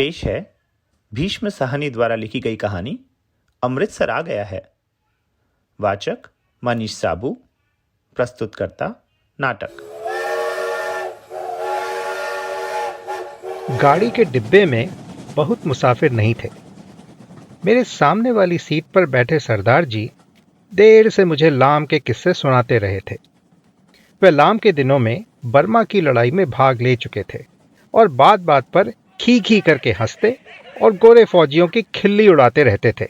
पेश है भीष्म साहनी द्वारा लिखी गई कहानी अमृतसर आ गया है। वाचक मनीष साबू, प्रस्तुतकर्ता नाटक। गाड़ी के डिब्बे में बहुत मुसाफिर नहीं थे। मेरे सामने वाली सीट पर बैठे सरदार जी देर से मुझे लाम के किस्से सुनाते रहे थे। वे लाम के दिनों में बर्मा की लड़ाई में भाग ले चुके थे और बात बात पर खी खी करके हंसते और गोरे फौजियों की खिल्ली उड़ाते रहते थे।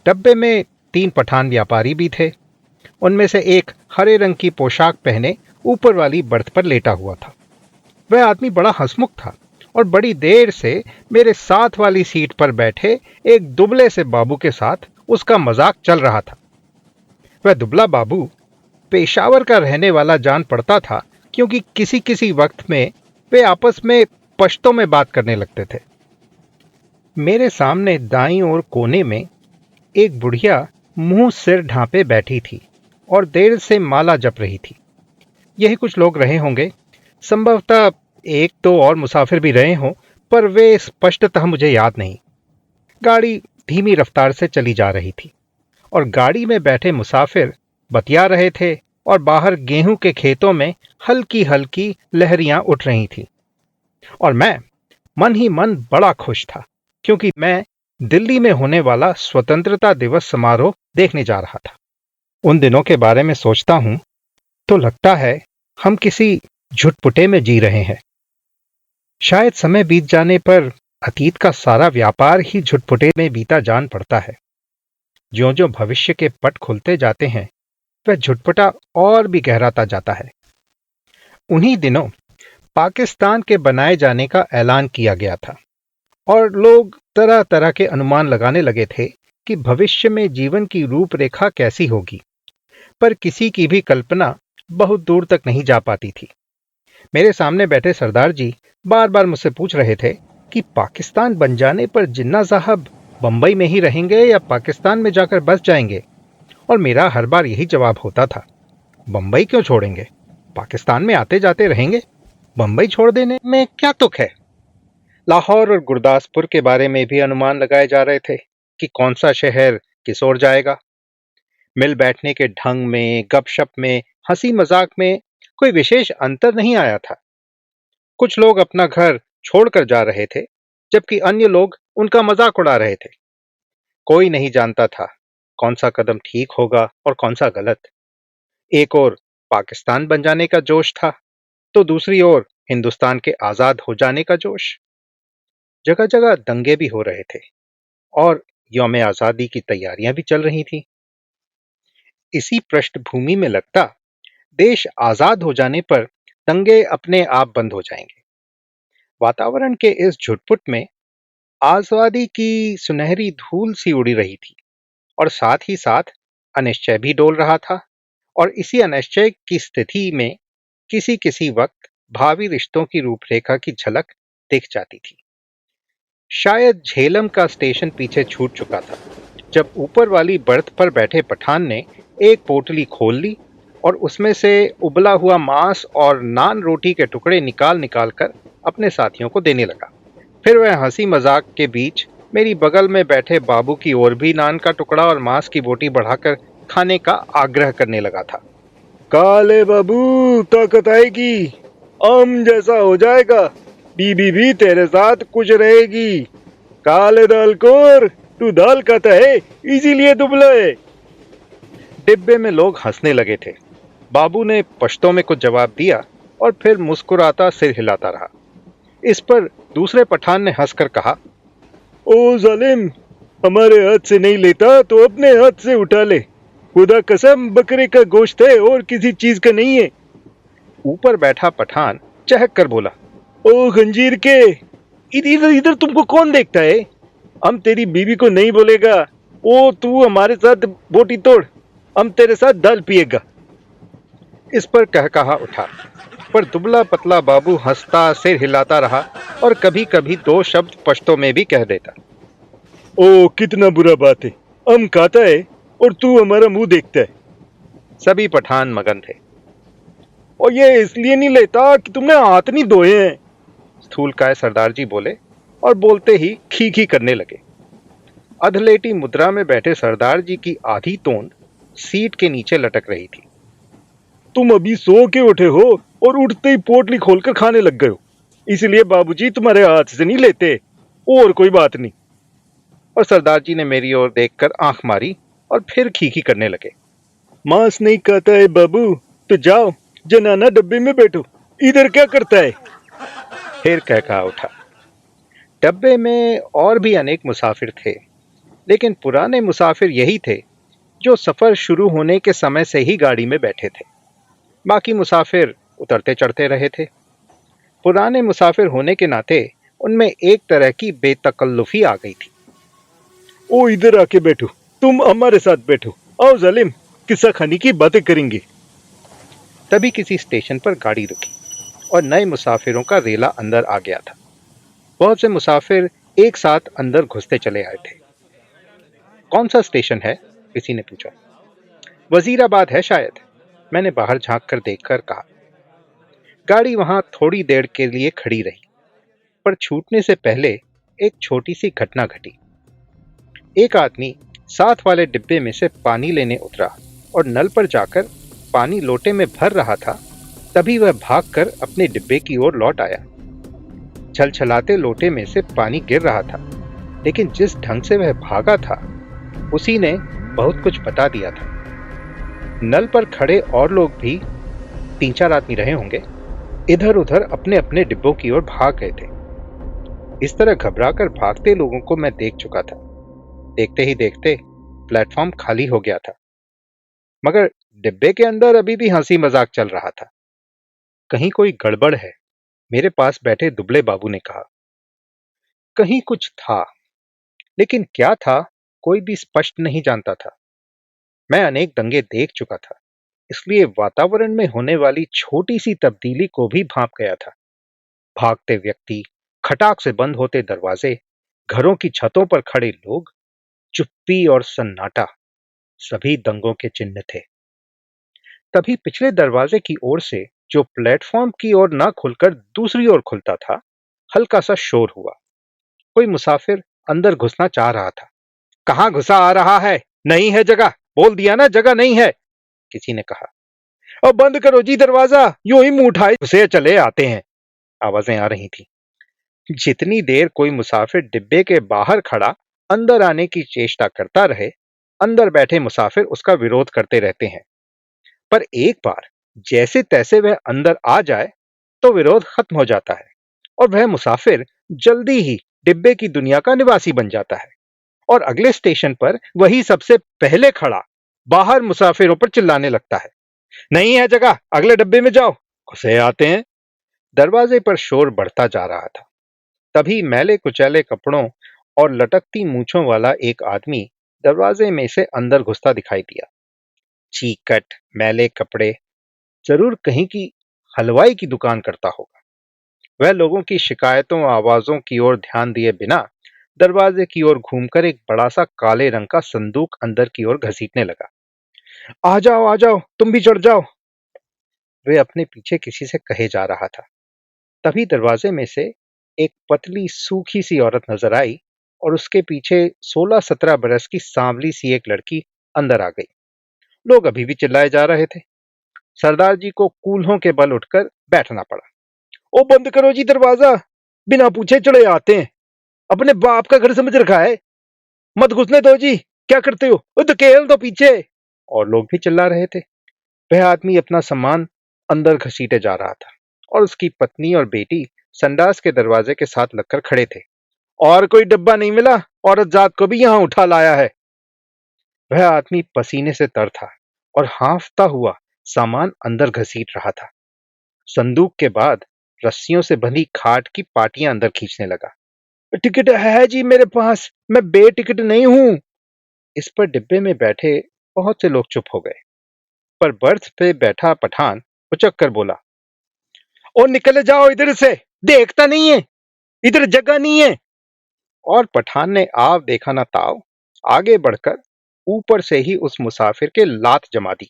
डब्बे में 3 पठान व्यापारी भी थे। उनमें से एक हरे रंग की पोशाक पहने ऊपर वाली बर्थ पर लेटा हुआ था। वह आदमी बड़ा हंसमुख था और बड़ी देर से मेरे साथ वाली सीट पर बैठे एक दुबले से बाबू के साथ उसका मजाक चल रहा था। वह दुबला बाबू पेशावर का रहने वाला जान पड़ता था, क्योंकि किसी किसी वक्त में वे आपस में पश्तो में बात करने लगते थे। मेरे सामने दाईं ओर कोने में एक बुढ़िया मुंह सिर ढांपे बैठी थी और देर से माला जप रही थी। यही कुछ लोग रहे होंगे, संभवतः एक दो और मुसाफिर भी रहे हों, पर वे स्पष्टतः मुझे याद नहीं। गाड़ी धीमी रफ्तार से चली जा रही थी और गाड़ी में बैठे मुसाफिर बतिया रहे थे और बाहर गेहूं के खेतों में हल्की हल्की लहरियां उठ रही थीं। और मैं मन ही मन बड़ा खुश था, क्योंकि मैं दिल्ली में होने वाला स्वतंत्रता दिवस समारोह देखने जा रहा था। उन दिनों के बारे में सोचता हूं तो लगता है हम किसी झुटपुटे में जी रहे हैं। शायद समय बीत जाने पर अतीत का सारा व्यापार ही झुटपुटे में बीता जान पड़ता है। ज्यों-ज्यों भविष्य के पट खुलते जाते हैं, वह झुटपुटा और भी गहराता जाता है। उन्हीं दिनों पाकिस्तान के बनाए जाने का ऐलान किया गया था और लोग तरह तरह के अनुमान लगाने लगे थे कि भविष्य में जीवन की रूपरेखा कैसी होगी, पर किसी की भी कल्पना बहुत दूर तक नहीं जा पाती थी। मेरे सामने बैठे सरदार जी बार बार मुझसे पूछ रहे थे कि पाकिस्तान बन जाने पर जिन्ना साहब बंबई में ही रहेंगे या पाकिस्तान में जाकर बस जाएंगे, और मेरा हर बार यही जवाब होता था, बंबई क्यों छोड़ेंगे, पाकिस्तान में आते जाते रहेंगे, बंबई छोड़ देने में क्या तुक है। लाहौर और गुरदासपुर के बारे में भी अनुमान लगाए जा रहे थे कि कौन सा शहर किस ओर जाएगा। मिल बैठने के ढंग में, गपशप में, हंसी मजाक में कोई विशेष अंतर नहीं आया था। कुछ लोग अपना घर छोड़कर जा रहे थे, जबकि अन्य लोग उनका मजाक उड़ा रहे थे। कोई नहीं जानता था कौन सा कदम ठीक होगा और कौन सा गलत। एक ओर पाकिस्तान बन जाने का जोश था, तो दूसरी ओर हिंदुस्तान के आजाद हो जाने का जोश। जगह जगह दंगे भी हो रहे थे और यौम आजादी की तैयारियां भी चल रही थी। इसी पृष्ठभूमि में लगता देश आजाद हो जाने पर दंगे अपने आप बंद हो जाएंगे। वातावरण के इस झुटपुट में आजादी की सुनहरी धूल सी उड़ी रही थी और साथ ही साथ अनिश्चय भी डोल रहा था। और इसी अनिश्चय की स्थिति में किसी किसी वक्त भावी रिश्तों की रूपरेखा की झलक दिख जाती थी। शायद झेलम का स्टेशन पीछे छूट चुका था, जब ऊपर वाली बर्थ पर बैठे पठान ने एक पोटली खोल ली और उसमें से उबला हुआ मांस और नान रोटी के टुकड़े निकाल निकाल कर अपने साथियों को देने लगा। फिर वह हंसी मजाक के बीच मेरी बगल में बैठे बाबू की ओर भी नान का टुकड़ा और मांस की बोटी बढ़ाकर खाने का आग्रह करने लगा था। काले बाबू, ताकत आएगी, आम जैसा हो जाएगा, बीबी भी तेरे साथ कुछ रहेगी। काले दाल कोर, तू दाल खाता है इसीलिए दुबला है। डिब्बे में लोग हंसने लगे थे। बाबू ने पश्तो में कुछ जवाब दिया और फिर मुस्कुराता सिर हिलाता रहा। इस पर दूसरे पठान ने हंसकर कहा, ओ जालिम, हमारे हाथ से नहीं लेता तो अपने हाथ से उठा ले, खुदा कसम बकरे का गोश्त है और किसी चीज का नहीं है। ऊपर बैठा पठान चहक कर बोला, ओ खंजीर के, इधर इधर तुमको कौन देखता है? हम तेरी बीवी को नहीं बोलेगा, ओ तू हमारे साथ बोटी तोड़, हम तेरे साथ दाल पिएगा। इस पर कहकहा उठा, पर दुबला पतला बाबू हंसता सिर हिलाता रहा और कभी कभी 2 शब्द पश्तो में भी कह देता। ओ कितना बुरा बात है, हम खाता है और तू हमारा मुंह देखता है। सभी पठान मगन थे। और ये इसलिए नहीं लेता कि तुमने हाथ नहीं धोए हैं। स्थूलकाय सरदार जी बोले और बोलते ही खी खी करने लगे। अधलेटी मुद्रा में बैठे सरदार जी की आधी तोंद सीट के नीचे लटक रही थी। तुम अभी सो के उठे हो और उठते ही पोटली खोलकर खाने लग गए हो, इसलिए बाबूजी तुम्हारे हाथ से नहीं लेते, और कोई बात नहीं। और सरदार जी ने मेरी ओर देखकर आंख मारी और फिर खीखी करने लगे। मांस नहीं खाता है बाबू तो जाओ जनाना डब्बे में बैठो, इधर क्या करता है। फिर कह कहा उठा। डब्बे में और भी अनेक मुसाफिर थे, लेकिन पुराने मुसाफिर यही थे जो सफर शुरू होने के समय से ही गाड़ी में बैठे थे। बाकी मुसाफिर उतरते चढ़ते रहे थे। पुराने मुसाफिर होने के नाते उनमें एक तरह की बेतकल्लुफी आ गई थी। ओ इधर आके बैठो, तुम हमारे साथ बैठो, आओ जालिम, किस्सा खानी की बातें करेंगे। तभी किसी स्टेशन पर गाड़ी रुकी और नए मुसाफिरों का रेला अंदर आ गया था। बहुत से मुसाफिर एक साथ अंदर घुसते चले आए थे। कौन सा स्टेशन है? किसी ने पूछा। वजीराबाद है शायद, मैंने बाहर झांक कर देखकर कहा। गाड़ी वहां थोड़ी देर के लिए खड़ी रही, पर छूटने से पहले एक छोटी सी घटना घटी। एक आदमी साथ वाले डिब्बे में से पानी लेने उतरा और नल पर जाकर पानी लोटे में भर रहा था। तभी वह भागकर अपने डिब्बे की ओर लौट आया। छलछलाते लोटे में से पानी गिर रहा था, लेकिन जिस ढंग से वह भागा था उसी ने बहुत कुछ बता दिया था। नल पर खड़े और लोग भी, 3-4 आदमी रहे होंगे, इधर उधर अपने अपने डिब्बों की ओर भाग गए थे। इस तरह घबराकर भागते लोगों को मैं देख चुका था। देखते ही देखते प्लेटफॉर्म खाली हो गया था, मगर डिब्बे के अंदर अभी भी हंसी मजाक चल रहा था। कहीं कोई गड़बड़ है, मेरे पास बैठे दुबले बाबू ने कहा। कहीं कुछ था, लेकिन क्या था कोई भी स्पष्ट नहीं जानता था। मैं अनेक दंगे देख चुका था, इसलिए वातावरण में होने वाली छोटी सी तब्दीली को भी भांप गया था। भागते व्यक्ति, खटाक से बंद होते दरवाजे, घरों की छतों पर खड़े लोग, चुप्पी और सन्नाटा, सभी दंगों के चिन्ह थे। तभी पिछले दरवाजे की ओर से, जो प्लेटफॉर्म की ओर ना खुलकर दूसरी ओर खुलता था, हल्का सा शोर हुआ। कोई मुसाफिर अंदर घुसना चाह रहा था। कहां घुसा आ रहा है? नहीं है जगह, बोल दिया ना जगह नहीं है, किसी ने कहा। अब बंद करो जी दरवाजा, यूं ही मुंह उठाए घुसे चले आते हैं, आवाजें आ रही थी। जितनी देर कोई मुसाफिर डिब्बे के बाहर खड़ा अंदर आने की चेष्टा करता रहे, अंदर बैठे मुसाफिर उसका विरोध करते रहते हैं। पर एक बार जैसे तैसे वह अंदर आ जाए तो विरोध खत्म हो जाता है और वह मुसाफिर जल्दी ही डिब्बे की दुनिया का निवासी बन जाता है और अगले स्टेशन पर वही सबसे पहले खड़ा बाहर मुसाफिरों पर चिल्लाने लगता है, नहीं है जगह, अगले डब्बे में जाओ, घुसे आते हैं। दरवाजे पर शोर बढ़ता जा रहा था। तभी मैले कुचैले कपड़ों और लटकती मूंछों वाला एक आदमी दरवाजे में से अंदर घुसता दिखाई दिया। चीकट, मैले कपड़े, जरूर कहीं की हलवाई की दुकान करता होगा। वह लोगों की शिकायतों आवाजों की ओर ध्यान दिए बिना दरवाजे की ओर घूमकर एक बड़ा सा काले रंग का संदूक अंदर की ओर घसीटने लगा। आ जाओ, तुम भी चढ़ जाओ, वे अपने पीछे किसी से कहे जा रहा था। तभी दरवाजे में से एक पतली सूखी सी औरत नजर आई और उसके पीछे 16-17 बरस की सांवली सी एक लड़की अंदर आ गई। लोग अभी भी चिल्लाए जा रहे थे। सरदार जी को कूल्हों के बल उठकर बैठना पड़ा। ओ बंद करो जी दरवाजा, बिना पूछे चढ़े आते हैं, अपने बाप का घर समझ रखा है, मत घुसने दो जी, क्या करते हो, ओ धकेल दो पीछे। और लोग भी चिल्ला रहे थे। वह आदमी अपना सामान अंदर घसीटे जा रहा था और उसकी पत्नी और बेटी संडास के दरवाजे के साथ लगकर खड़े थे। और कोई डब्बा नहीं मिला, औरत जात को भी यहां उठा लाया है। वह आदमी पसीने से तर था और हांफता हुआ सामान अंदर घसीट रहा था। संदूक के बाद रस्सियों से बंधी खाट की पाटियां अंदर खींचने लगा। टिकट है जी मेरे पास, मैं बेटिकट नहीं हूं। इस पर डिब्बे में बैठे बहुत से लोग चुप हो गए, पर बर्थ पे बैठा पठान उचक कर बोला, और निकल जाओ इधर से, देखता नहीं है, इधर जगह नहीं है। और पठान ने आव देखा ना ताव आगे बढ़कर ऊपर से ही उस मुसाफिर के लात जमा दी।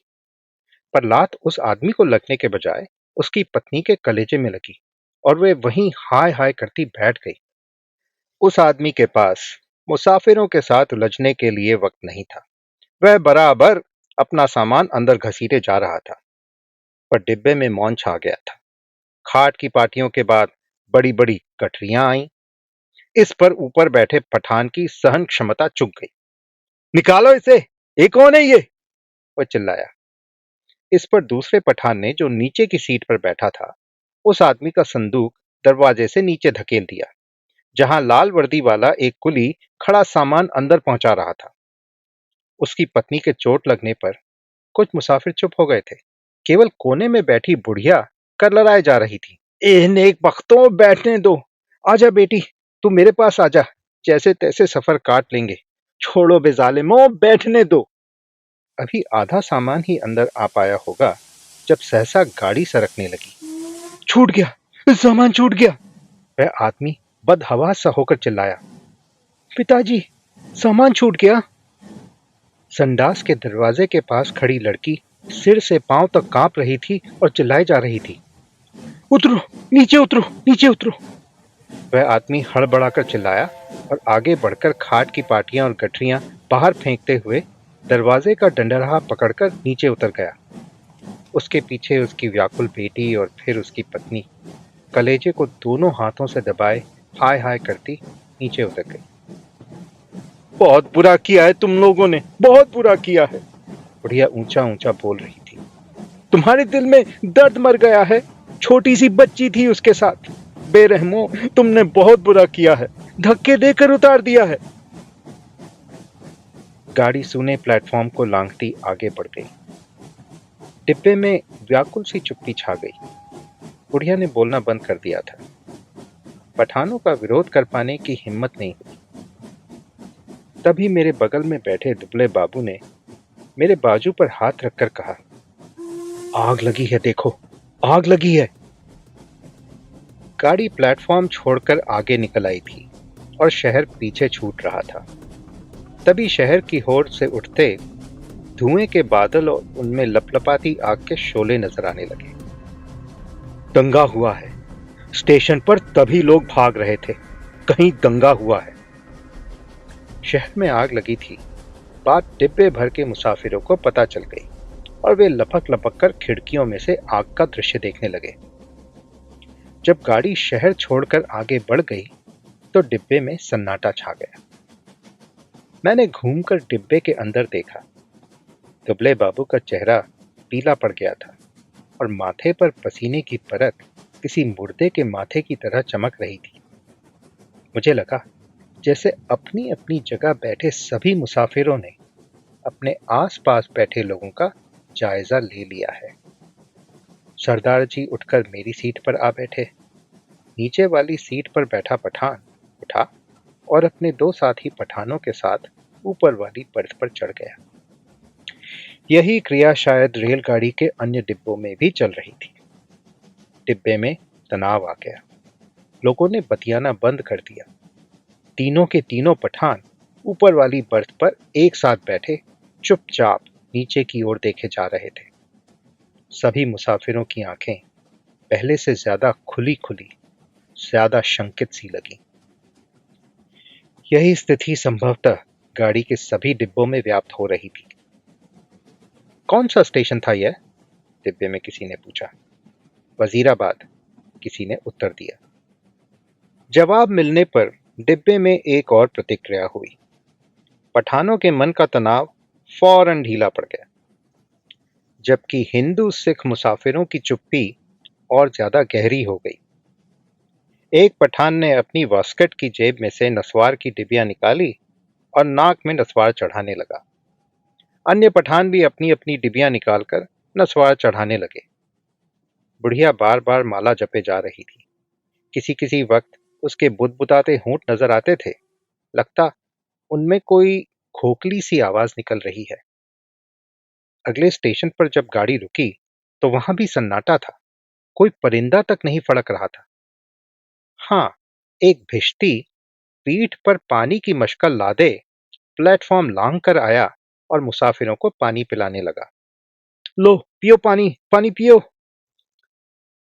पर लात उस आदमी को लगने के बजाय उसकी पत्नी के कलेजे में लगी और वे वहीं हाय हाय करती बैठ गई। उस आदमी के पास मुसाफिरों के साथ उलझने के लिए वक्त नहीं था। वह बराबर अपना सामान अंदर घसीटे जा रहा था। पर डिब्बे में मौन छा गया था। खाट की पाटियों के बाद बड़ी बड़ी गठरियां आईं। इस पर ऊपर बैठे पठान की सहन क्षमता चुक गई। निकालो इसे, ये कौन है ये? वह चिल्लाया। इस पर दूसरे पठान ने, जो नीचे की सीट पर बैठा था, उस आदमी का संदूक दरवाजे से नीचे धकेल दिया, जहां लाल वर्दी वाला एक कुली खड़ा सामान अंदर पहुंचा रहा था। उसकी पत्नी के चोट लगने पर कुछ मुसाफिर चुप हो गए थे। केवल कोने में बैठी बुढ़िया करलराए जा रही थी। ए नेक बख्तों, बैठने दो। आजा बेटी, तू मेरे पास आजा। जैसे तैसे सफर काट लेंगे। छोड़ो बेजालिमो, बैठने दो। अभी आधा सामान ही अंदर आ पाया होगा जब सहसा गाड़ी सरकने लगी। छूट गया, सामान छूट गया। वह आदमी बदहवास सा होकर चिल्लाया। पिताजी, सामान छूट गया। संडास के दरवाजे के पास खड़ी लड़की सिर से पांव तक कांप रही थी और चिल्लाई जा रही थी। उतरो, नीचे उतरो, नीचे उतरो। वह आदमी हड़बड़ाकर चिल्लाया और आगे बढ़कर खाट की पाटियां और गठरियां बाहर फेंकते हुए दरवाजे का डंडरहा पकड़कर नीचे उतर गया। उसके पीछे उसकी व्याकुल बेटी और फिर उसकी पत्नी कलेजे को दोनों हाथों से दबाए हाय हाय करती नीचे उतर गई। बहुत बुरा किया है तुम लोगों ने, बहुत बुरा किया है। बुढ़िया ऊंचा ऊंचा बोल रही थी। तुम्हारे दिल में दर्द मर गया है। छोटी सी बच्ची थी उसके साथ। बेरहमो, तुमने बहुत बुरा किया है। धक्के देकर उतार दिया है। गाड़ी सूने प्लेटफॉर्म को लांघती आगे बढ़ गई। डिब्बे में व्याकुल सी चुप्पी छा गई। बुढ़िया ने बोलना बंद कर दिया था। पठानों का विरोध कर पाने की हिम्मत नहीं हुई। तभी मेरे बगल में बैठे दुबले बाबू ने मेरे बाजू पर हाथ रखकर कहा, आग लगी है, देखो, आग लगी है। गाड़ी प्लेटफॉर्म छोड़कर आगे निकल आई थी और शहर पीछे छूट रहा था। तभी शहर की होड़ से उठते धुएं के बादल और उनमें लपलपाती आग के शोले नजर आने लगे। दंगा हुआ है। स्टेशन पर तभी लोग भाग रहे थे। कहीं दंगा हुआ है। शहर में आग लगी थी। बात डिब्बे भर के मुसाफिरों को पता चल गई और वे लपक लपक कर खिड़कियों में से आग का दृश्य देखने लगे। जब गाड़ी शहर छोड़कर आगे बढ़ गई तो डिब्बे में सन्नाटा छा गया। मैंने घूमकर डिब्बे के अंदर देखा। दुबले बाबू का चेहरा पीला पड़ गया था और माथे पर पसीने की परत किसी मुर्दे के माथे की तरह चमक रही थी। मुझे लगा जैसे अपनी अपनी जगह बैठे सभी मुसाफिरों ने अपने आसपास बैठे लोगों का जायजा ले लिया है। सरदार जी उठकर मेरी सीट पर आ बैठे। नीचे वाली सीट पर बैठा पठान उठा और अपने दो साथी पठानों के साथ ऊपर वाली बर्थ पर चढ़ गया। यही क्रिया शायद रेलगाड़ी के अन्य डिब्बों में भी चल रही थी। डिब्बे में तनाव आ गया। लोगों ने बतियाना बंद कर दिया। तीनों के तीनों पठान ऊपर वाली बर्थ पर एक साथ बैठे चुपचाप नीचे की ओर देखे जा रहे थे। सभी मुसाफिरों की आंखें पहले से ज्यादा खुली खुली, ज्यादा शंकित सी लगी। यही स्थिति संभवतः गाड़ी के सभी डिब्बों में व्याप्त हो रही थी। कौन सा स्टेशन था यह? डिब्बे में किसी ने पूछा। वजीराबाद, किसी ने उत्तर दिया। जवाब मिलने पर डिब्बे में एक और प्रतिक्रिया हुई। पठानों के मन का तनाव फौरन ढीला पड़ गया, जबकि हिंदू सिख मुसाफिरों की चुप्पी और ज्यादा गहरी हो गई। एक पठान ने अपनी वास्कट की जेब में से नस्वार की डिबिया निकाली और नाक में नस्वार चढ़ाने लगा। अन्य पठान भी अपनी अपनी डिबिया निकालकर नस्वार चढ़ाने लगे। बुढ़िया बार बार माला जपे जा रही थी। किसी किसी वक्त उसके बुदबुदाते होंठ नजर आते थे। लगता उनमें कोई खोखली सी आवाज निकल रही है। अगले स्टेशन पर जब गाड़ी रुकी तो वहां भी सन्नाटा था। कोई परिंदा तक नहीं फड़क रहा था। हाँ, एक भिश्ती पीठ पर पानी की मशकल लादे प्लेटफॉर्म लांघ कर आया और मुसाफिरों को पानी पिलाने लगा। लो पियो पानी, पानी पियो।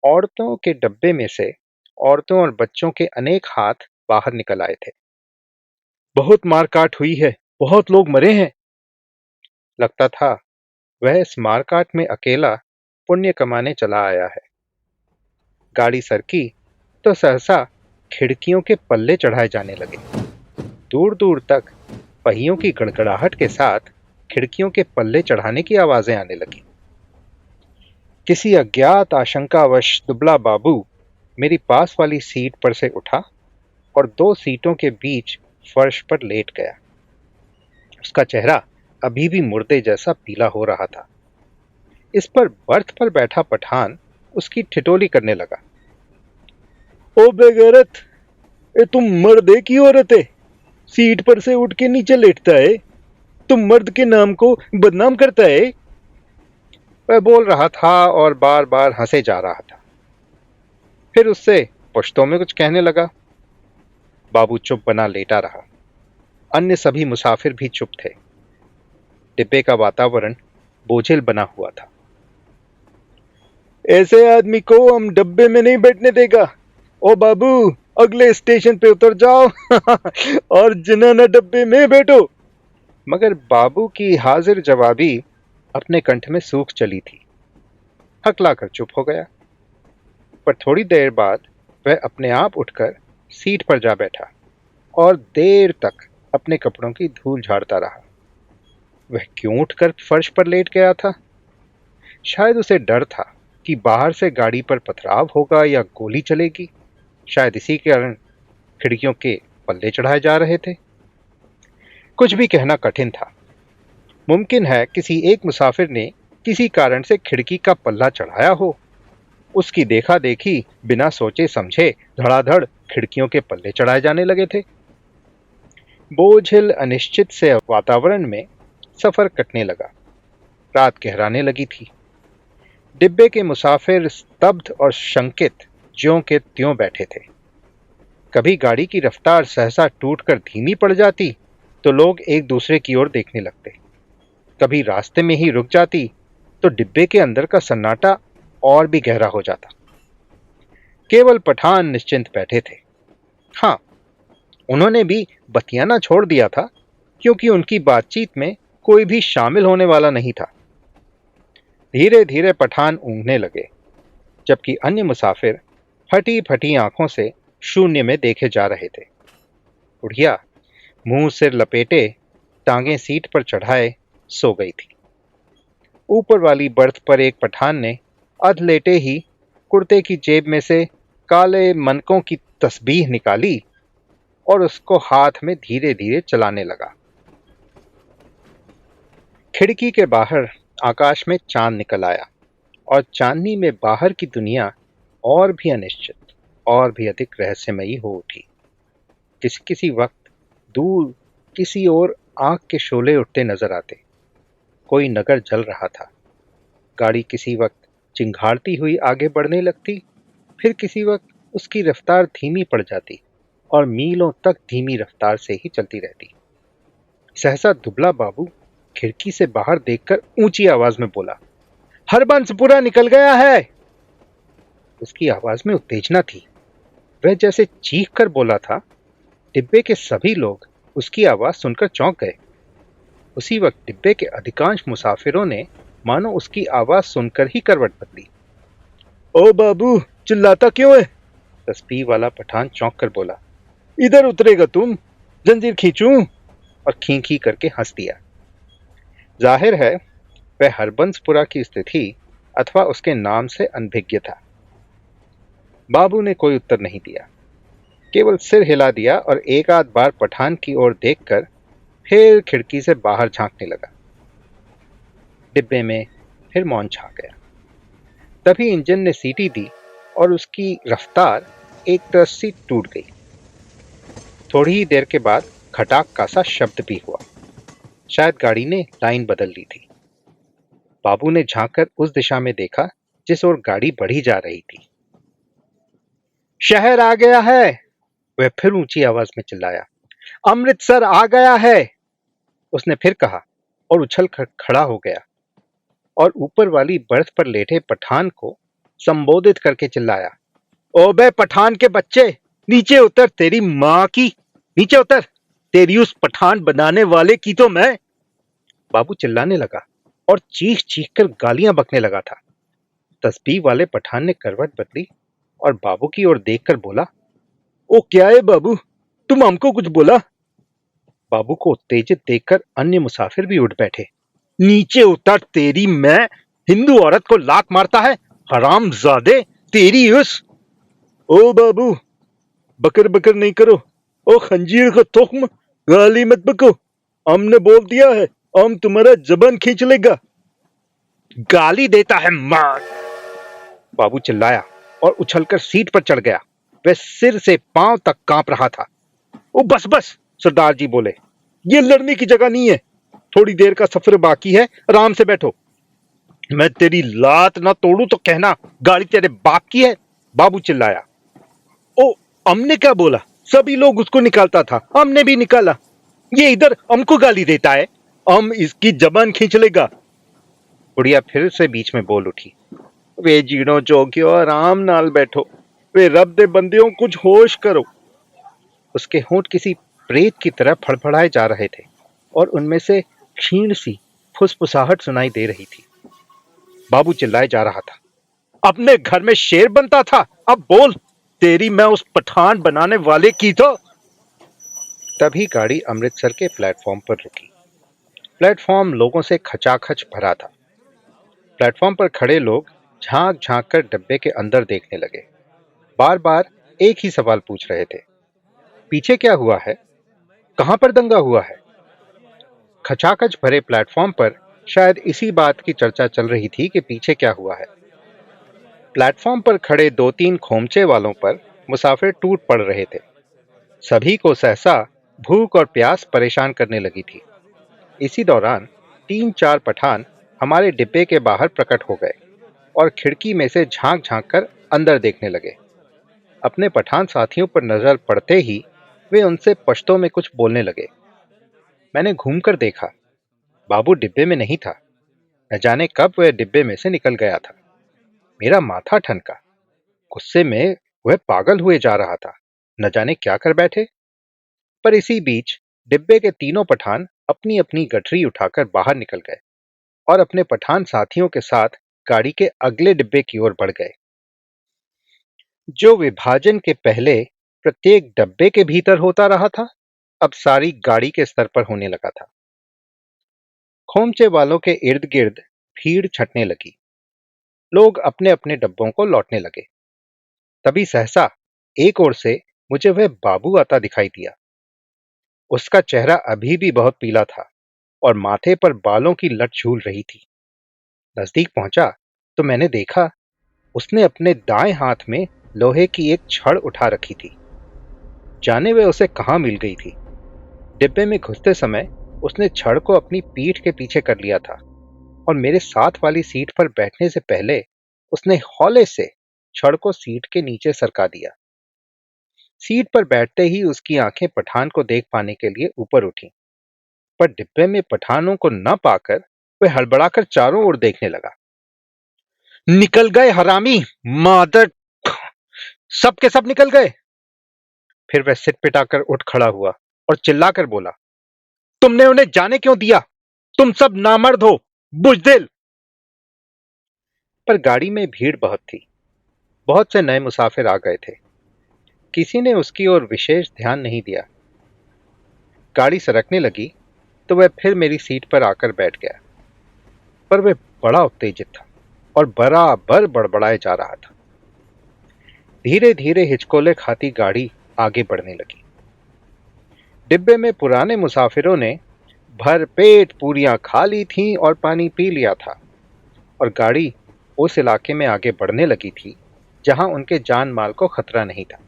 औरतों के डब्बे में से औरतों और बच्चों के अनेक हाथ बाहर निकल आए थे। बहुत मारकाट हुई है, बहुत लोग मरे हैं। लगता था वह इस मारकाट में अकेला पुण्य कमाने चला आया है। गाड़ी सरकी तो सहसा खिड़कियों के पल्ले चढ़ाए जाने लगे। दूर दूर तक पहियों की गड़गड़ाहट के साथ खिड़कियों के पल्ले चढ़ाने की आवाजें आने लगी। किसी अज्ञात आशंकावश दुबला बाबू मेरी पास वाली सीट पर से उठा और 2 सीटों के बीच फर्श पर लेट गया। उसका चेहरा अभी भी मुर्दे जैसा पीला हो रहा था। इस पर बर्थ पर बैठा पठान उसकी ठिठोली करने लगा। ओ बेगैरत, ए तुम मर्द है की औरत है? सीट पर से उठ के नीचे लेटता है? तुम मर्द के नाम को बदनाम करता है? वह बोल रहा था और बार बार हंसे जा रहा था। फिर उससे पश्तो में कुछ कहने लगा। बाबू चुप बना लेटा रहा। अन्य सभी मुसाफिर भी चुप थे। डिब्बे का वातावरण बोझिल बना हुआ था। ऐसे आदमी को हम डब्बे में नहीं बैठने देगा। ओ बाबू, अगले स्टेशन पे उतर जाओ और जनाना डब्बे में बैठो। मगर बाबू की हाजिर जवाबी अपने कंठ में सूख चली थी। हकलाकर चुप हो गया। पर थोड़ी देर बाद वह अपने आप उठकर सीट पर जा बैठा और देर तक अपने कपड़ों की धूल झाड़ता रहा। वह क्यों उठकर फर्श पर लेट गया था? शायद उसे डर था कि बाहर से गाड़ी पर पथराव होगा या गोली चलेगी। शायद इसी कारण खिड़कियों के पल्ले चढ़ाए जा रहे थे। कुछ भी कहना कठिन था। मुमकिन है किसी एक मुसाफिर ने किसी कारण से खिड़की का पल्ला चढ़ाया हो। उसकी देखा देखी बिना सोचे समझे धड़ाधड़ खिड़कियों के पल्ले चढ़ाए जाने लगे थे। बोझिल अनिश्चित से वातावरण में सफर कटने लगा। रात गहराने लगी थी। डिब्बे के मुसाफिर स्तब्ध और शंकित ज्यों के त्यों बैठे थे। कभी गाड़ी की रफ्तार सहसा टूटकर धीमी पड़ जाती तो लोग एक दूसरे की ओर देखने लगते। कभी रास्ते में ही रुक जाती तो डिब्बे के अंदर का सन्नाटा और भी गहरा हो जाता। केवल पठान निश्चिंत बैठे थे। हाँ, उन्होंने भी बतियाना छोड़ दिया था क्योंकि उनकी बातचीत में कोई भी शामिल होने वाला नहीं था। धीरे धीरे पठान ऊँघने लगे, जबकि अन्य मुसाफिर फटी फटी आंखों से शून्य में देखे जा रहे थे। बुढ़िया मुंह सिर लपेटे, टांगें सीट पर चढ़ाए सो गई थी। ऊपर वाली बर्थ पर एक पठान ने अध लेटे ही कुर्ते की जेब में से काले मनकों की तस्बीह निकाली और उसको हाथ में धीरे धीरे चलाने लगा। खिड़की के बाहर आकाश में चांद निकल आया और चांदनी में बाहर की दुनिया और भी अनिश्चित और भी अधिक रहस्यमयी हो उठी। किसी किसी वक्त दूर किसी ओर आग के शोले उठते नजर आते। कोई नगर जल रहा था। गाड़ी किसी वक्त चिंघाड़ती हुई आगे बढ़ने लगती, फिर किसी वक्त उसकी रफ्तार धीमी पड़ जाती और मीलों तक धीमी रफ्तार से ही चलती रहती। सहसा दुबला बाबू खिड़की से बाहर देखकर ऊंची आवाज में बोला, हरबंसपुरा निकल गया है। उसकी आवाज में उत्तेजना थी। वह जैसे चीख कर बोला था। डिब्बे के सभी लोग उसकी आवाज सुनकर चौंक गए। उसी वक्त डिब्बे के अधिकांश मुसाफिरों ने मानो उसकी आवाज सुनकर ही करवट बदली। ओ बाबू, चिल्लाता क्यों है? तस्बीह वाला पठान चौंक कर बोला, इधर उतरेगा तुम? जंजीर खींचूं? और खी खी करके हंस दिया। जाहिर है वह हरबंसपुरा की स्थिति अथवा उसके नाम से अनभिज्ञ था। बाबू ने कोई उत्तर नहीं दिया, केवल सिर हिला दिया और एक आध बार पठान की ओर देखकर फिर खिड़की से बाहर झांकने लगा। डिब्बे में फिर मौन छा गया। तभी इंजन ने सीटी दी और उसकी रफ्तार एक तरह से टूट गई। थोड़ी ही देर के बाद खटाक का सा शब्द भी हुआ। शायद गाड़ी ने लाइन बदल ली थी। बाबू ने झांककर उस दिशा में देखा जिस ओर गाड़ी बढ़ी जा रही थी। शहर आ गया है, वह फिर ऊंची आवाज में चिल्लाया। अमृतसर आ गया है, उसने फिर कहा और उछल कर खड़ा हो गया और ऊपर वाली बर्थ पर लेटे पठान को संबोधित करके चिल्लाया, ओबे पठान के बच्चे, नीचे उतर, तेरी माँ की, नीचे उतर, तेरी उस पठान बनाने वाले की तो मैं। बाबू चिल्लाने लगा और चीख चीख कर गालियां बकने लगा था। तस्बीह वाले पठान ने करवट बदली और बाबू की ओर देखकर बोला, ओ क्या है बाबू, तुम हमको कुछ बोला? बाबू को उत्तेजित देखकर अन्य मुसाफिर भी उठ बैठे। नीचे उतर, तेरी मैं, हिंदू औरत को लात मारता है, हरामजादे, तेरी उस। ओ बाबू, बकर बकर नहीं करो। ओ खंजीर का तुख्म, गाली मत बको। हमने बोल दिया है, हम तुम्हारा जबान खींच लेगा। गाली देता है, मार। बाबू चिल्लाया और उछलकर सीट पर चढ़ गया। वह सिर से पांव तक कांप रहा था। ओ बस बस, सरदार जी बोले, ये लड़ने की जगह नहीं है। थोड़ी देर का सफर बाकी है, आराम से बैठो। मैं तेरी लात ना तोड़ू तो कहना, गाड़ी तेरे बाप की है, बाबू चिल्लाया। ओ, हमने क्या बोला? सभी लोग उसको निकालता था, हमने भी निकाला। ये इधर हमको गाली देता है, हम इसकी जबान खींच लेगा। बुढ़िया फिर से बीच में बोल उठी, वे जीणो जोगियो, आराम नाल बैठो, वे रब दे बंदियों, कुछ होश करो। उसके होंठ किसी प्रेत की तरह फड़फड़ाए जा रहे थे और उनमें से क्षीण सी फुसफुसाहट सुनाई दे रही थी। बाबू चिल्लाए जा रहा था, अपने घर में शेर बनता था, अब बोल, तेरी मैं उस पठान बनाने वाले की तो। तभी गाड़ी अमृतसर के प्लेटफॉर्म पर रुकी। प्लेटफॉर्म लोगों से खचाखच भरा था। प्लेटफॉर्म पर खड़े लोग झांक झांक कर डब्बे के अंदर देखने लगे। बार बार एक ही सवाल पूछ रहे थे, पीछे क्या हुआ है, कहां पर दंगा हुआ है। खचाखच भरे प्लेटफॉर्म पर शायद इसी बात की चर्चा चल रही थी कि पीछे क्या हुआ है। प्लेटफॉर्म पर खड़े 2-3 खोमचे वालों पर मुसाफिर टूट पड़ रहे थे। सभी को सहसा भूख और प्यास परेशान करने लगी थी। इसी दौरान 3-4 पठान हमारे डिब्बे के बाहर प्रकट हो गए और खिड़की में से झांक झांक कर अंदर देखने लगे। अपने पठान साथियों पर नजर पड़ते ही वे उनसे पश्तो में कुछ बोलने लगे। मैंने घूमकर देखा, बाबू डिब्बे में नहीं था। न जाने कब वह डिब्बे में से निकल गया था। मेरा माथा ठनका। गुस्से में वह पागल हुए जा रहा था, न जाने क्या कर बैठे। पर इसी बीच डिब्बे के तीनों पठान अपनी अपनी गठरी उठाकर बाहर निकल गए और अपने पठान साथियों के साथ गाड़ी के अगले डिब्बे की ओर बढ़ गए। जो विभाजन के पहले प्रत्येक डब्बे के भीतर होता रहा था, अब सारी गाड़ी के स्तर पर होने लगा था। खोमचे वालों के इर्द गिर्द भीड़ छटने लगी। लोग अपने अपने डब्बों को लौटने लगे। तभी सहसा एक ओर से मुझे वह बाबू आता दिखाई दिया। उसका चेहरा अभी भी बहुत पीला था और माथे पर बालों की लट झूल रही थी। नजदीक पहुंचा तो मैंने देखा, उसने अपने दाएं हाथ में लोहे की एक छड़ उठा रखी थी। जाने वे उसे कहां मिल गई थी। डिब्बे में घुसते समय उसने छड़ को अपनी पीठ के पीछे कर लिया था और मेरे साथ वाली सीट पर बैठने से पहले उसने हौले से छड़ को सीट के नीचे सरका दिया। सीट पर बैठते ही उसकी आंखें पठान को देख पाने के लिए ऊपर उठी, पर डिब्बे में पठानों को न पाकर वह हड़बड़ाकर चारों ओर देखने लगा। निकल गए हरामी, मादर, सब के सब निकल गए। फिर वह सिट पिटाकर उठ खड़ा हुआ और चिल्लाकर बोला, तुमने उन्हें जाने क्यों दिया? तुम सब नामर्द हो, बुज़दिल। पर गाड़ी में भीड़ बहुत थी। बहुत से नए मुसाफिर आ गए थे। किसी ने उसकी ओर विशेष ध्यान नहीं दिया। गाड़ी सरकने लगी तो वह फिर मेरी सीट पर आकर बैठ गया, पर वह बड़ा उत्तेजित था और बराबर बड़बड़ाए जा रहा था। धीरे धीरे हिचकोले खाती गाड़ी आगे बढ़ने लगी। डिब्बे में पुराने मुसाफिरों ने भरपेट पूरियां खा ली थीं और पानी पी लिया था और गाड़ी उस इलाके में आगे बढ़ने लगी थी जहां उनके जान माल को खतरा नहीं था।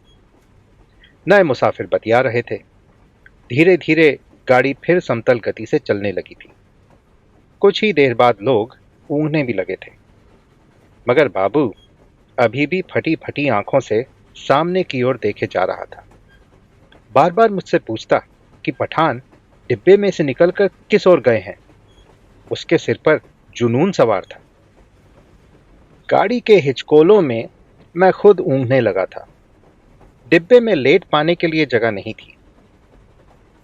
नए मुसाफिर बतिया रहे थे। धीरे धीरे गाड़ी फिर समतल गति से चलने लगी थी। कुछ ही देर बाद लोग ऊँघने भी लगे थे, मगर बाबू अभी भी फटी फटी आंखों से सामने की ओर देखे जा रहा था। बार बार मुझसे पूछता कि पठान डिब्बे में से निकलकर किस ओर गए हैं। उसके सिर पर जुनून सवार था। गाड़ी के हिचकोलों में मैं खुद ऊँघने लगा था। डिब्बे में लेट पाने के लिए जगह नहीं थी।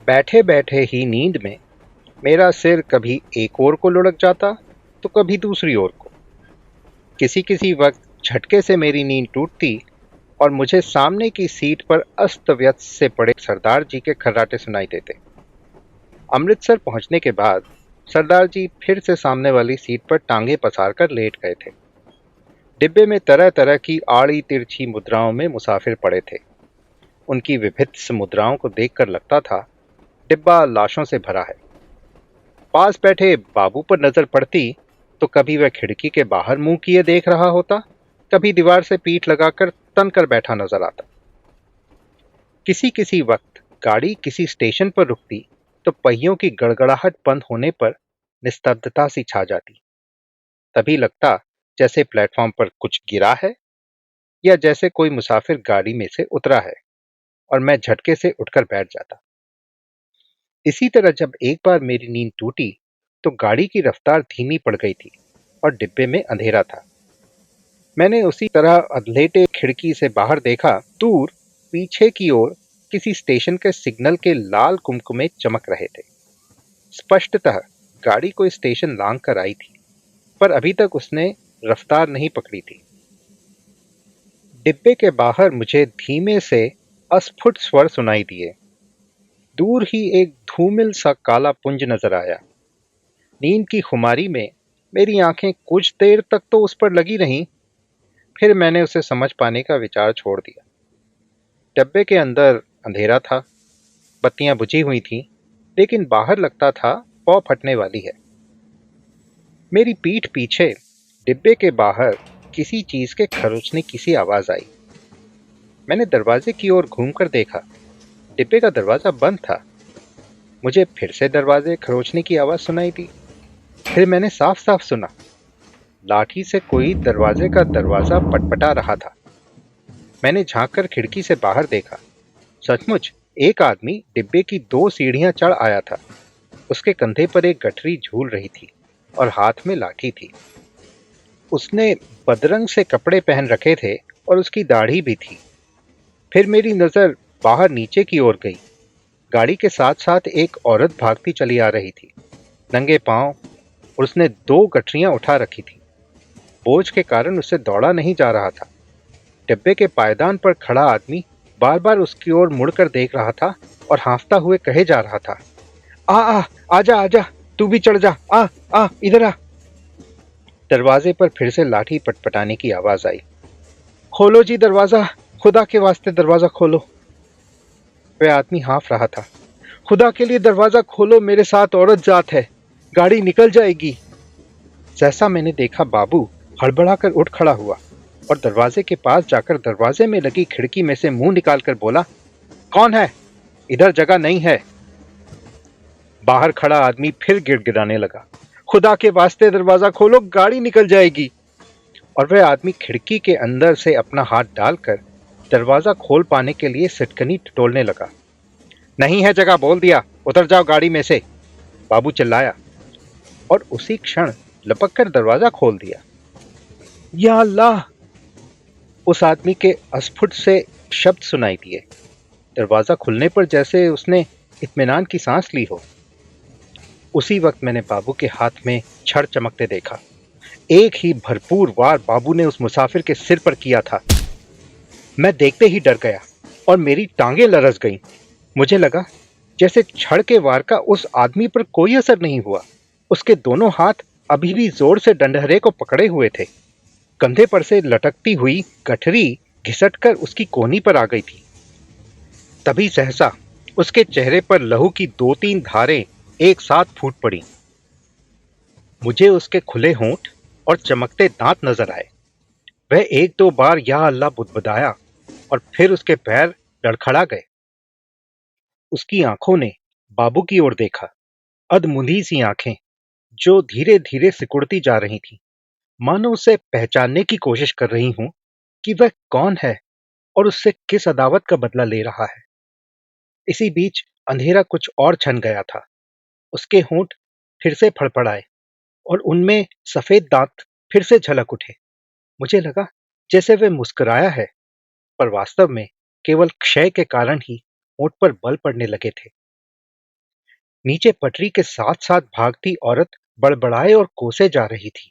बैठे बैठे ही नींद में मेरा सिर कभी एक ओर को लुढ़क जाता तो कभी दूसरी ओर को। किसी किसी वक्त झटके से मेरी नींद टूटती और मुझे सामने की सीट पर अस्त व्यस्त से पड़े सरदार जी के खर्राटे सुनाई देते। अमृतसर पहुंचने के बाद सरदार जी फिर से सामने वाली सीट पर टांगे पसार कर लेट गए थे। डिब्बे में तरह तरह की आड़ी तिरछी मुद्राओं में मुसाफिर पड़े थे। उनकी विभिन्न मुद्राओं को देखकर लगता था डिब्बा लाशों से भरा है। पास बैठे बाबू पर नजर पड़ती तो कभी वह खिड़की के बाहर मुंह किए देख रहा होता, कभी दीवार से पीठ लगाकर तन कर बैठा नजर आता। किसी किसी वक्त गाड़ी किसी स्टेशन पर रुकती तो पहियों की गड़गड़ाहट बंद होने पर निस्तब्धता सी छा जाती। तभी लगता जैसे प्लेटफॉर्म पर कुछ गिरा है या जैसे कोई मुसाफिर गाड़ी में से उतरा है, और मैं झटके से उठकर बैठ जाता। इसी तरह जब एक बार मेरी नींद टूटी तो गाड़ी की रफ्तार धीमी पड़ गई थी और डिब्बे में अंधेरा था। मैंने उसी तरह अधलेटे खिड़की से बाहर देखा। दूर पीछे की ओर किसी स्टेशन के सिग्नल के लाल कुमकुमे चमक रहे थे। स्पष्टतः गाड़ी कोई स्टेशन लांघ कर आई थी, पर अभी तक उसने रफ्तार नहीं पकड़ी थी। डिब्बे के बाहर मुझे धीमे से अस्फुट स्वर सुनाई दिए। दूर ही एक धूमिल सा काला पुंज नजर आया। नींद की खुमारी में मेरी आंखें कुछ देर तक तो उस पर लगी रहीं, फिर मैंने उसे समझ पाने का विचार छोड़ दिया। डब्बे के अंदर अंधेरा था, बत्तियां बुझी हुई थीं, लेकिन बाहर लगता था पौ फटने वाली है। मेरी पीठ पीछे डिब्बे के बाहर किसी चीज के खरोचने की सी आवाज आई। मैंने दरवाजे की ओर घूमकर देखा। डिब्बे का दरवाजा बंद था। मुझे फिर से दरवाजे खरोचने की आवाज सुनाई दी। फिर मैंने साफ साफ सुना लाठी से कोई दरवाजे का दरवाजा पटपटा रहा था। मैंने झांककर खिड़की से बाहर देखा। सचमुच एक आदमी डिब्बे की 2 सीढ़ियां चढ़ आया था। उसके कंधे पर एक गठरी झूल रही थी और हाथ में लाठी थी। उसने बदरंग से कपड़े पहन रखे थे और उसकी दाढ़ी भी थी। फिर मेरी नजर बाहर नीचे की ओर गई। गाड़ी के साथ साथ एक औरत भागती चली आ रही थी, नंगे पांव, और उसने 2 गठरियां उठा रखी थी। बोझ के कारण उससे दौड़ा नहीं जा रहा था। डिब्बे के पायदान पर खड़ा आदमी बार बार उसकी ओर मुड़कर देख रहा था और हाँफता हुए कहे जा रहा था, आ आजा आजा, तू भी चढ़ जा, आ इधर आ। दरवाजे पर फिर से लाठी पटपटाने की आवाज आई। खोलो जी दरवाजा, खुदा के वास्ते दरवाजा खोलो। वह आदमी हाँफ रहा था। खुदा के लिए दरवाजा खोलो, मेरे साथ औरत जात है, गाड़ी निकल जाएगी। जैसा मैंने देखा, बाबू हड़बड़ाकर उठ खड़ा हुआ और दरवाजे के पास जाकर दरवाजे में लगी खिड़की में से मुंह निकालकर बोला, कौन है? इधर जगह नहीं है। बाहर खड़ा आदमी फिर गिड़गिड़ाने लगा, खुदा के वास्ते दरवाजा खोलो, गाड़ी निकल जाएगी। और वह आदमी खिड़की के अंदर से अपना हाथ डालकर दरवाजा खोल पाने के लिए सिटकनी टटोलने लगा। नहीं है जगह, बोल दिया, उतर जाओ गाड़ी में से, बाबू चिल्लाया, और उसी क्षण लपक कर दरवाजा खोल दिया। या अल्लाह! उस आदमी के अस्फुट से शब्द सुनाई दिए। दरवाजा खुलने पर जैसे उसने इत्मीनान की सांस ली हो। उसी वक्त मैंने बाबू के हाथ में छड़ चमकते देखा। एक ही भरपूर वार बाबू ने उस मुसाफिर के सिर पर किया था। मैं देखते ही डर गया और मेरी टांगें लरस गईं। मुझे लगा जैसे छड़ के वार का उस आदमी पर कोई असर नहीं हुआ। उसके दोनों हाथ अभी भी जोर से डंडहरे को पकड़े हुए थे। कंधे पर से लटकती हुई गठरी घिसटकर उसकी कोहनी पर आ गई थी। तभी सहसा उसके चेहरे पर लहू की 2-3 धारें एक साथ फूट पड़ी। मुझे उसके खुले होंठ और चमकते दांत नजर आए। वह 1-2 बार या अल्लाह बुदबुदाया और फिर उसके पैर लड़खड़ा गए। उसकी आंखों ने बाबू की ओर देखा, अधमुंधी सी आंखें जो धीरे धीरे सिकुड़ती जा रही थीं, मानो उसे पहचानने की कोशिश कर रही हूं कि वह कौन है और उससे किस अदावत का बदला ले रहा है। इसी बीच अंधेरा कुछ और छन गया था। उसके होंठ फिर से फड़फड़ाए और उनमें सफेद दांत फिर से झलक उठे। मुझे लगा जैसे वह मुस्कुराया है, पर वास्तव में केवल क्षय के कारण ही होंठ पर बल पड़ने लगे थे। नीचे पटरी के साथ साथ भागती औरत बड़बड़ाए और कोसे जा रही थी।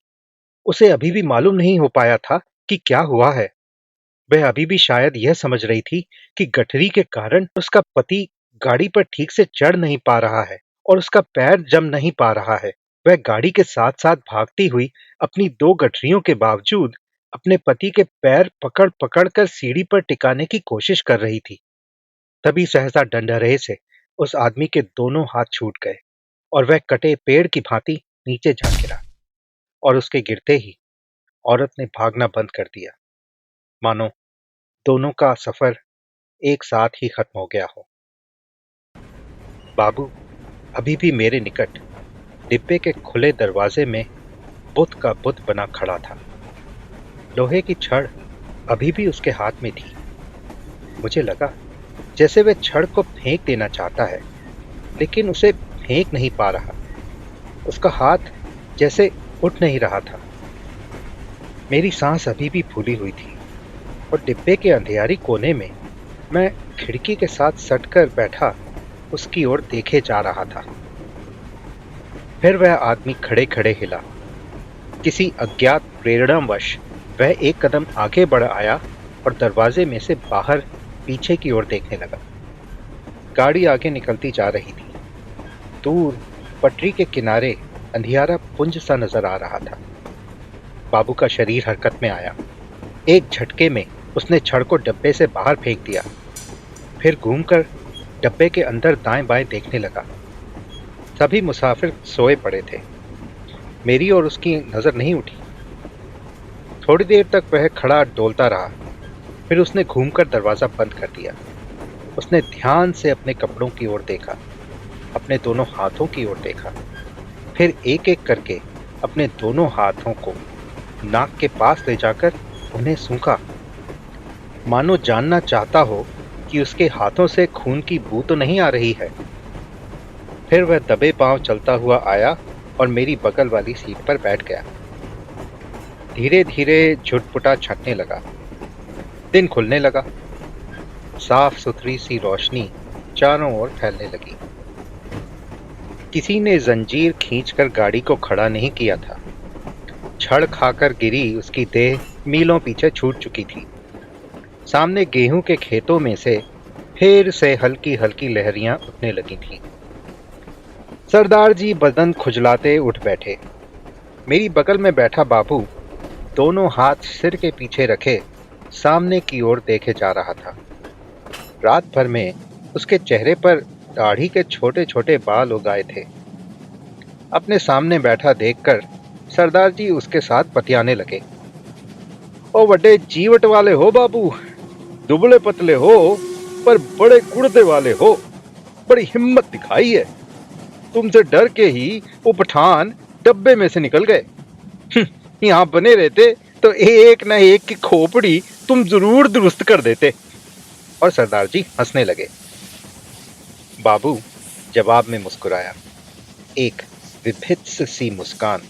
उसे अभी भी मालूम नहीं हो पाया था कि क्या हुआ है। वह अभी भी शायद यह समझ रही थी कि गठरी के कारण उसका पति गाड़ी पर ठीक से चढ़ नहीं पा रहा है और उसका पैर जम नहीं पा रहा है। वह गाड़ी के साथ साथ भागती हुई अपनी दो गठरियों के बावजूद अपने पति के पैर पकड़ पकड़ कर सीढ़ी पर टिकाने की कोशिश कर रही थी। तभी सहसा डंडरें से उस आदमी के दोनों हाथ छूट गए और वह कटे पेड़ की भांति नीचे जा गिरा और उसके गिरते ही औरत ने भागना बंद कर दिया, मानो दोनों का सफर एक साथ ही खत्म हो गया हो। बाबू अभी भी मेरे निकट डिब्बे के खुले दरवाजे में बुत का बुत बना खड़ा था। लोहे की छड़ अभी भी उसके हाथ में थी। मुझे लगा जैसे वह छड़ को फेंक देना चाहता है, लेकिन उसे फेंक नहीं पा रहा। उसका हाथ जैसे उठ नहीं रहा था। मेरी सांस अभी भी फूली हुई थी और डिब्बे के अंधियारी कोने में मैं खिड़की के साथ सटकर बैठा उसकी ओर देखे जा रहा था। फिर वह आदमी खड़े खड़े हिला। किसी अज्ञात प्रेरणावश वह एक कदम आगे बढ़ आया और दरवाजे में से बाहर पीछे की ओर देखने लगा। गाड़ी आगे निकलती जा रही थी। दूर पटरी के किनारे अंधियारा पुंज सा नजर आ रहा था। बाबू का शरीर हरकत में आया। एक झटके में उसने छड़ को डब्बे से बाहर फेंक दिया, फिर घूमकर डब्बे के अंदर दाएं बाएं देखने लगा। सभी मुसाफिर सोए पड़े थे। मेरी और उसकी नजर नहीं उठी। थोड़ी देर तक वह खड़ा डोलता रहा, फिर उसने घूमकर दरवाजा बंद कर दिया। उसने ध्यान से अपने कपड़ों की ओर देखा, अपने दोनों हाथों की ओर देखा, फिर एक एक करके अपने दोनों हाथों को नाक के पास ले जाकर उन्हें सूंघा, मानो जानना चाहता हो कि उसके हाथों से खून की बू तो नहीं आ रही है। फिर वह दबे पांव चलता हुआ आया और मेरी बगल वाली सीट पर बैठ गया। धीरे धीरे झुटपुटा छंटने लगा। दिन खुलने लगा। साफ सुथरी सी रोशनी चारों ओर फैलने लगी। किसी ने जंजीर खींचकर गाड़ी को खड़ा नहीं किया था। छड़ खाकर गिरी उसकी देह मीलों पीछे छूट चुकी थी। सामने गेहूं के खेतों में से फिर से हल्की हल्की लहरियां उठने लगी थीं। सरदार जी बदन खुजलाते उठ बैठे। मेरी बगल में बैठा बाबू दोनों हाथ सिर के पीछे रखे सामने की ओर देखे जा रहा था। रात भर में उसके चेहरे पर दाढ़ी के छोटे छोटे बाल उगाए थे। अपने सामने बैठा देखकर सरदार जी उसके साथ बतियाने लगे। ओ बड़े जीवट वाले हो बाबू, दुबले पतले हो पर बड़े गुर्दे वाले हो, बड़ी हिम्मत दिखाई है। तुमसे डर के ही वो पठान डब्बे में से निकल गए। यहाँ बने रहते तो एक न एक की खोपड़ी तुम जरूर दुरुस्त कर देते। और सरदार जी हंसने लगे। बाबू जवाब में मुस्कुराया, एक विभित्स सी मुस्कान,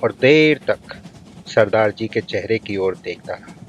और देर तक सरदार जी के चेहरे की ओर देखता रहा।